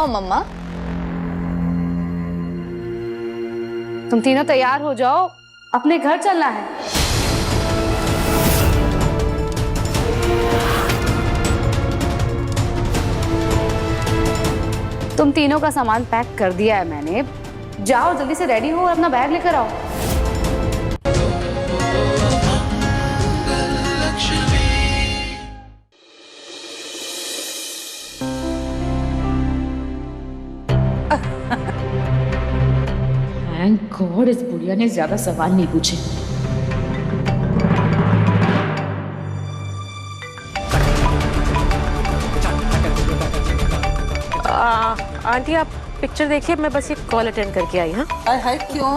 मम्मा। तुम तीनों तैयार हो जाओ, अपने घर चलना है। तुम तीनों का सामान पैक कर दिया है मैंने। जाओ जल्दी से रेडी हो और अपना बैग लेकर आओ। थैंक गॉड इस बुढ़िया ने ज्यादा सवाल नहीं पूछे। आंटी आप पिक्चर देखिए, मैं बस ये कॉल अटेंड करके आई। हाँ है क्यों?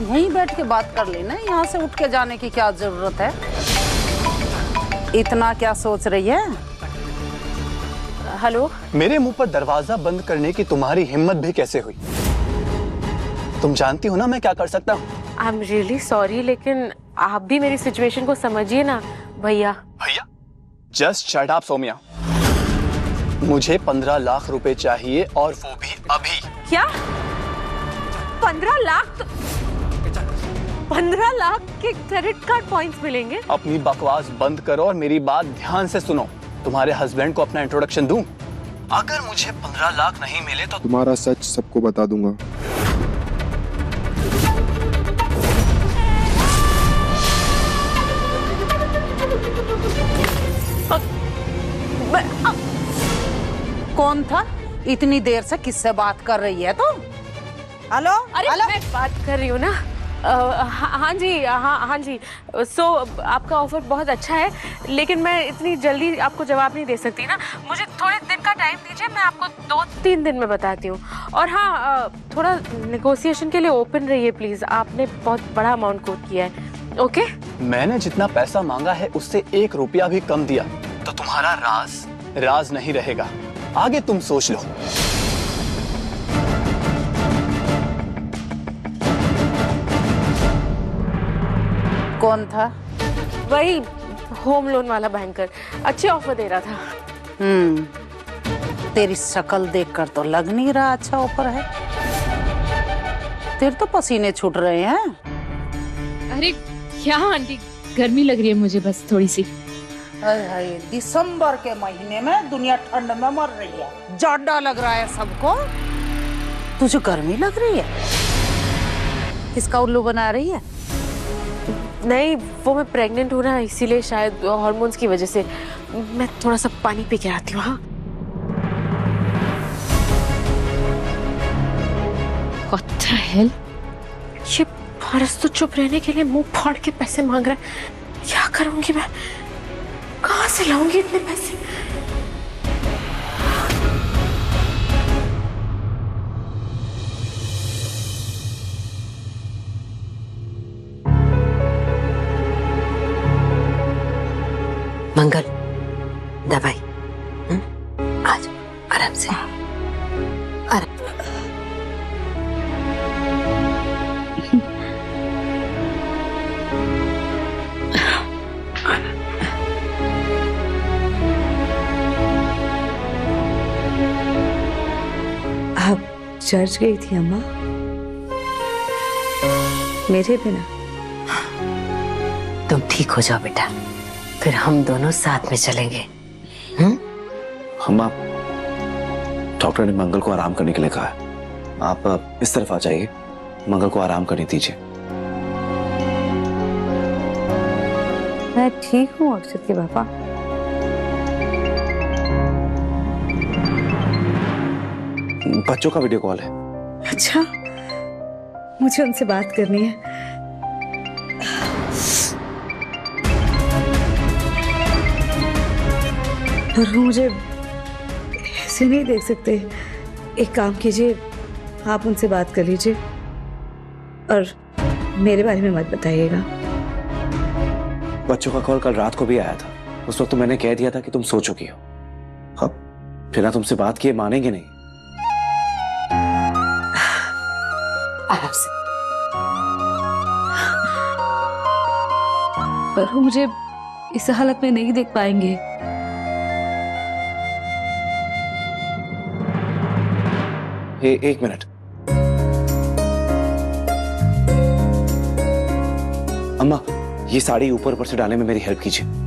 यहीं बैठ के बात कर लेना, यहाँ से उठ के जाने की क्या जरूरत है? इतना क्या सोच रही है? हेलो। मेरे मुंह पर दरवाजा बंद करने की तुम्हारी हिम्मत भी कैसे हुई? तुम जानती हो ना मैं क्या कर सकता हूँ। आई एम रियली सॉरी, लेकिन आप भी मेरी सिचुएशन को समझिए ना भैया। भैया जस्ट शट अप सोमिया। मुझे 15 लाख रुपए चाहिए और वो भी अभी। क्या 15 लाख? 15 लाख के क्रेडिट कार्ड पॉइंट्स मिलेंगे? अपनी बकवास बंद करो और मेरी बात ध्यान से सुनो। तुम्हारे हस्बैंड को अपना इंट्रोडक्शन दूं? अगर मुझे 15 लाख नहीं मिले तो तुम्हारा सच सबको बता दूंगा। कौन था? इतनी देर से किससे बात कर रही है तुम? हेलो? अरे मैं बात कर रही हूँ ना। हाँ जी, हाँ जी। सो आपका ऑफर बहुत अच्छा है, लेकिन मैं इतनी जल्दी आपको जवाब नहीं दे सकती ना। मुझे थोड़े दिन का टाइम दीजिए, मैं आपको 2-3 दिन में बताती हूँ। और हाँ, थोड़ा नेगोशिएशन के लिए ओपन रहिए प्लीज। आपने बहुत बड़ा अमाउंट कोट किया है। ओके? मैंने जितना पैसा मांगा है उससे 1 रुपया भी कम दिया तो तुम्हारा राज नहीं रहेगा। आगे तुम सोच लो। कौन था? वही होम लोन वाला बैंकर, अच्छे ऑफर दे रहा था। तेरी शक्ल देखकर तो लग नहीं रहा अच्छा ऑफर है। तेरे तो पसीने छूट रहे हैं। अरे क्या आंटी, गर्मी लग रही है मुझे बस थोड़ी सी। दिसंबर के महीने में दुनिया ठंड में मर रही है, जाड़ा लग रहा है सबको। तुझे गर्मी लग रही है? किसका उल्लू बना रही है? नहीं, वो मैं प्रेग्नेंट हूँ ना, इसीलिए शायद हार्मोन्स की वजह से। मैं थोड़ा सा पानी पी के आती हूँ। हाँ What the hell? ये पारस तो चुप रहने के लिए मुंह फाड़ के पैसे मांग रहा है। क्या करूंगी मैं? कहाँ से लाऊंगी इतने पैसे? मंगल, दवाई। आज आराम से। आप चर्च गई थी अम्मा मेरे बिना? तुम ठीक हो जाओ बेटा, फिर हम दोनों साथ में चलेंगे। अम्मा, डॉक्टर ने मंगल को आराम करने के लिए कहा है। आप इस तरफ आ जाइए, मंगल को आराम करने दीजिए। मैं ठीक हूँ अक्षत के पापा। बच्चों का वीडियो कॉल है। अच्छा, मुझे उनसे बात करनी है। पर वो मुझे ऐसे नहीं देख सकते। एक काम कीजिए, आप उनसे बात कर लीजिए और मेरे बारे में मत बताइएगा। बच्चों का कॉल कल रात को भी आया था। उस वक्त तो मैंने कह दिया था कि तुम सो चुकी हो। अब बिना तुमसे बात किए मानेंगे नहीं। आराम से। पर वो मुझे इस हालत में नहीं देख पाएंगे। एक मिनट। अम्मा, ये साड़ी ऊपर ऊपर से डालने में मेरी हेल्प कीजिए।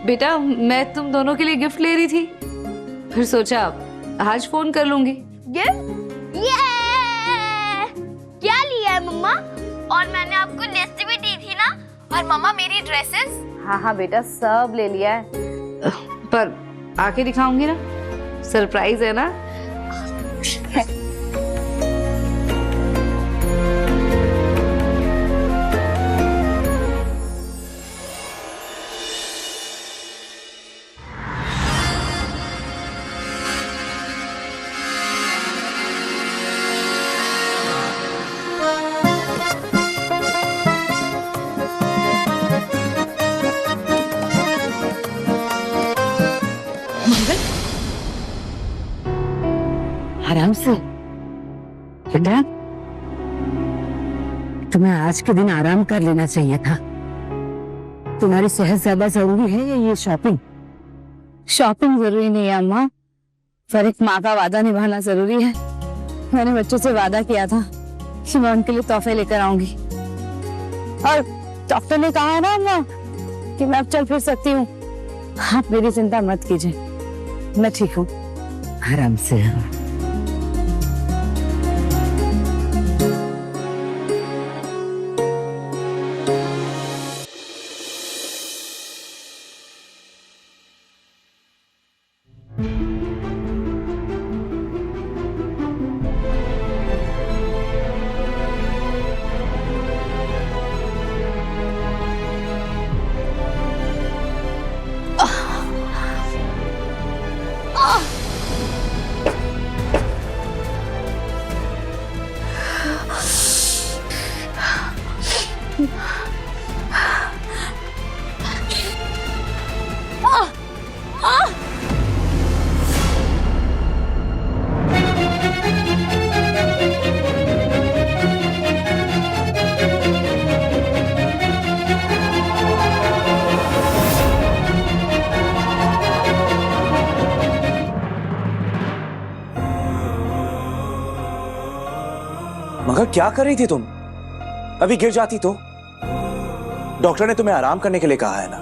बेटा मैं तुम दोनों के लिए गिफ्ट ले रही थी, फिर सोचा आज फोन कर लूंगी। गिफ्ट? ये क्या लिया है मम्मा? और मैंने आपको लिस्ट भी दी थी ना, और मम्मा मेरी ड्रेसेस। हाँ हाँ बेटा सब ले लिया है। पर आके दिखाऊंगी ना, सरप्राइज है ना। आराम से बेटा, तुम्हें आज के दिन आराम कर लेना चाहिए था। तुम्हारी सेहत ज्यादा जरूरी है या ये शॉपिंग? शॉपिंग जरूरी नहीं है अम्मा, पर एक माँ का वादा निभाना जरूरी है। मैंने बच्चों से वादा किया था कि मैं उनके लिए तोहफे लेकर आऊंगी, और डॉक्टर ने कहा है ना अम्मा कि मैं अब चल फिर सकती हूँ। आप मेरी चिंता मत कीजिए, मैं ठीक हूँ। आराम से। मगर क्या कर रही थी तुम? अभी गिर जाती तो? डॉक्टर ने तुम्हें आराम करने के लिए कहा है ना।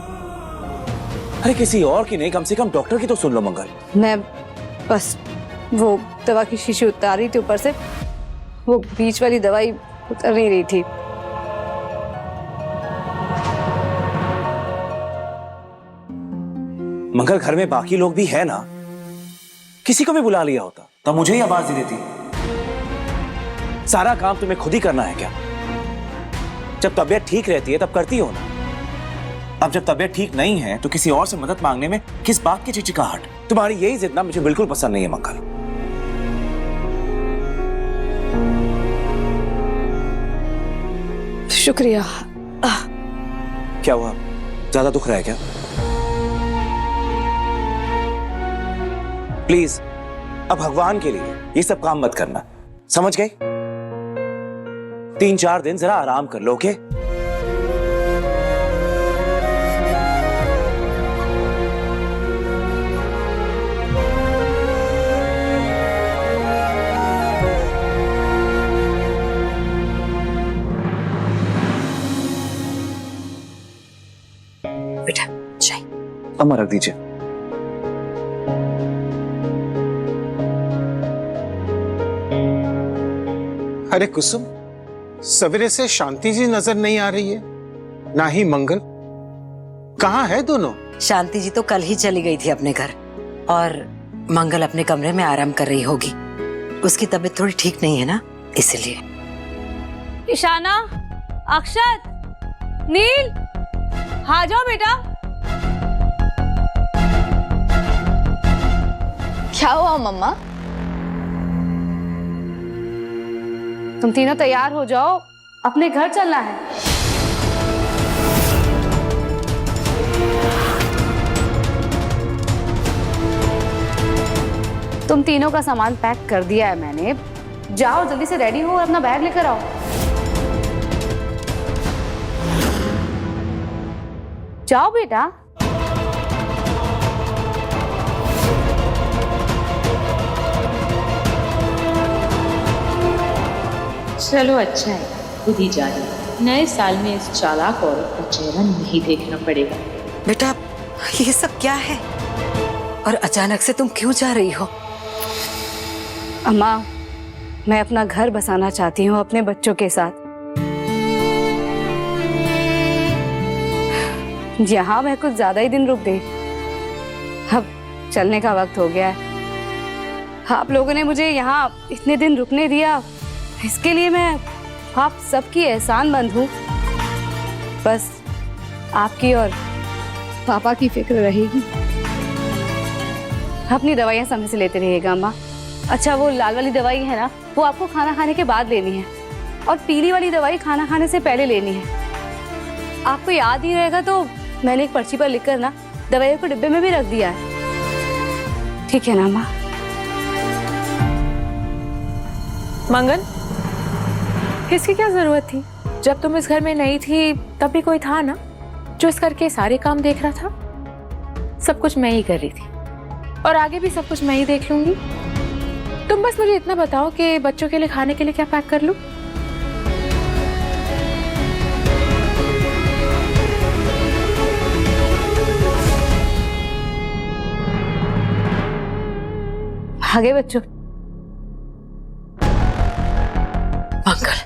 अरे किसी और की नहीं, कम से कम डॉक्टर की तो सुन लो मंगल। मैं बस वो दवा की शीशी उतार रही थी ऊपर से, वो बीच वाली दवाई उतर नहीं रही थी। मंगल घर में बाकी लोग भी है ना, किसी को भी बुला लिया होता तब मुझे ही आवाज दे देती। सारा काम तुम्हें खुद ही करना है क्या? जब तबीयत ठीक रहती है तब करती हो ना। अब जब तबीयत ठीक नहीं है तो किसी और से मदद मांगने में किस बात की चिचिकाहट? तुम्हारी यही जिद ना मुझे बिल्कुल पसंद नहीं है मंगल। शुक्रिया। क्या हुआ, ज्यादा दुख रहा है क्या? प्लीज अब भगवान के लिए ये सब काम मत करना, समझ गए? 3-4 दिन जरा आराम कर लो, ओके? बेटा चाय। अम्मा रख दीजिए। अरे कुसुम, सवेरे से शांति जी नजर नहीं आ रही है, ना ही मंगल। कहाँ है दोनों? शांति जी तो कल ही चली गई थी अपने घर, और मंगल अपने कमरे में आराम कर रही होगी। उसकी तबीयत थोड़ी ठीक नहीं है ना, इसलिए। ईशाना, अक्षत, नील, आ जाओ बेटा। क्या हुआ मम्मा? तुम तीनों तैयार हो जाओ, अपने घर चलना है। तुम तीनों का सामान पैक कर दिया है मैंने। जाओ जल्दी से रेडी हो और अपना बैग लेकर आओ। जाओ बेटा। चलो अच्छा है, खुद ही जा रही है। नए साल में इस चालाक औरत का चेहरा नहीं देखना पड़ेगा। बेटा ये सब क्या है और अचानक से तुम क्यों जा रही हो? अम्मा, मैं अपना घर बसाना चाहती हूँ अपने बच्चों के साथ। यहाँ मैं कुछ ज्यादा ही दिन रुक गई, अब चलने का वक्त हो गया है। आप लोगों ने मुझे यहाँ इतने दिन रुकने दिया, इसके लिए मैं आप सबकी एहसानमंद हूँ। बस आपकी और पापा की फिक्र रहेगी। अपनी दवाइयाँ समय से लेते रहिएगा अम्मा। अच्छा, वो लाल वाली दवाई है ना, वो आपको खाना खाने के बाद लेनी है, और पीली वाली दवाई खाना खाने से पहले लेनी है। आपको याद नहीं रहेगा तो मैंने एक पर्ची पर लिखकर ना दवाइयों को डिब्बे में भी रख दिया है। ठीक है ना अम्मा? मंगल, इसकी क्या जरूरत थी? जब तुम इस घर में नहीं थी तब भी कोई था ना जो इस घर के सारे काम देख रहा था। सब कुछ मैं ही कर रही थी और आगे भी सब कुछ मैं ही देख लूंगी। तुम बस मुझे इतना बताओ कि बच्चों के लिए खाने के लिए क्या पैक कर लूं? आगे बच्चों। मंगल,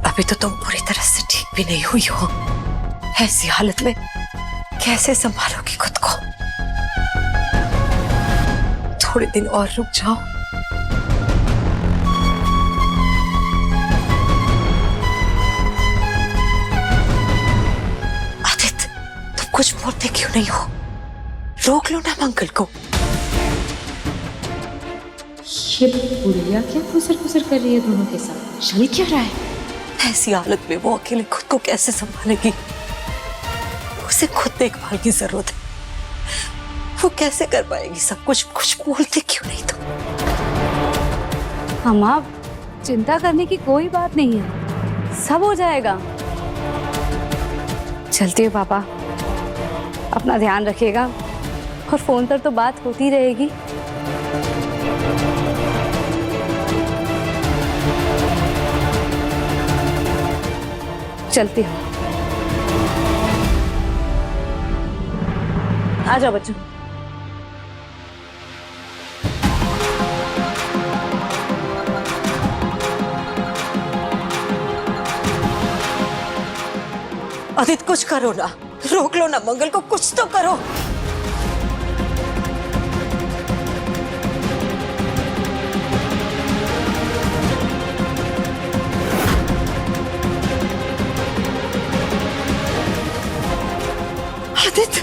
अभी तो तुम पूरी तरह से ठीक भी नहीं हुई हो। ऐसी हालत में कैसे संभालोगी खुद को? थोड़े दिन और रुक जाओ। आदित्य, तुम कुछ बोलते क्यों नहीं हो? रोक लो ना मंगल को। ये बुढ़िया क्या खुसर खुसर कर रही है दोनों के साथ? चल क्या रहा है? ऐसी हालत में वो अकेले खुद को कैसे संभालेगी? उसे खुद देखभाल की जरूरत है। वो कैसे कर पाएगी सब कुछ? कुछ बोलते क्यों नहीं तुम? अम्मा, चिंता करने की कोई बात नहीं है, सब हो जाएगा। चलती हूँ पापा, अपना ध्यान रखिएगा और फोन पर तो बात होती रहेगी। चलती हूँ। आ जाओ बच्चों। आदित्य, कुछ करो ना, रोक लो ना मंगल को, कुछ तो करो। आदित्य,